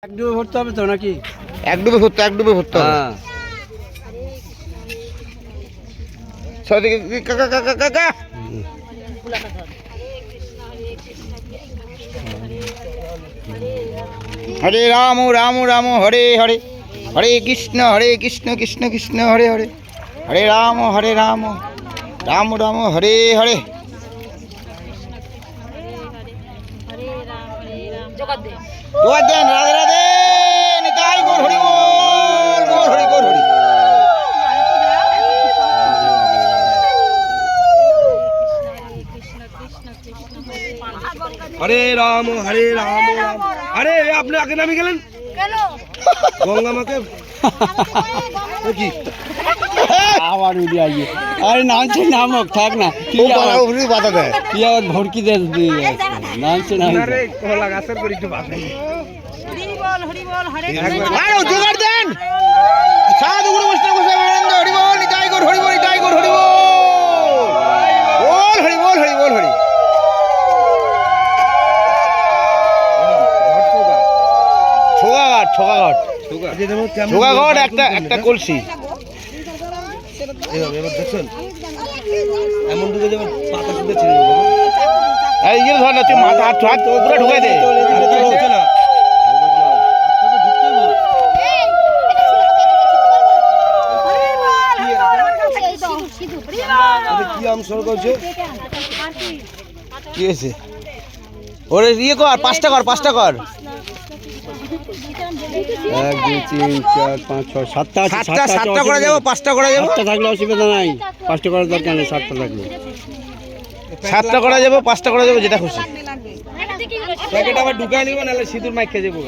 এক ডুবে ভরতে হবে তো নাকি? এক ডুবে ভরতে হবে। হ্যাঁ। কাকা কাকা কাকা হরে রাম রাম রাম হরে হরে, হরে কৃষ্ণ কৃষ্ণ কৃষ্ণ হরে হরে, হরে রাম রাম রাম হরে হরে। জোগাড় দেন, রাধে রাধে, নিতাই গৌর হরি বল, গৌর হরি গৌর হরি। হরে রাম আরে আপনি আগে নামে গেলেন কেন? গঙ্গা মাকে কি আবার উড়ি আইয়ে আরে নামছে নামক থাক না ও বাবা উড়ি বাধা দেয়। কি আবার ভড়কি দে নামছে আরে কলা গাছের করে একটু বাধা হরি বল হরে আরে জোগাড় দেন, সাধু গুরু বৈষ্ণব গোসাই আনন্দ হরি বল, নিতাই গৌর হরি বল, নিতাই গৌর হরি বল, বল হরি বল হরি বল হরি। ছোগাঘাট একটা কলসি। দেখছেন এমন ঢুকে যাবে পাতা শুধু ছেড়ে এই যে ধর না, তুই মাথা হাত পুরো ঢুকাই দে। না কি আম সর করছে কি হয়েছে? ওরে ইয়ে কর, পাঁচটা কর 1 2 3 4 5 6 7টা আছে। সাতটা করে যাবো, 5টা করে যাবো, 7টা থাকলে অসুবিধা নাই, 5টা করার দরকার নেই, 7টা থাকলে 7টা করে যাবো, 5টা করে যাবো, যেটা খুশি। প্যাকেট আবার ঢুকাই নিব, নাহলে সিঁদুর মাইক খেয়ে যাবো।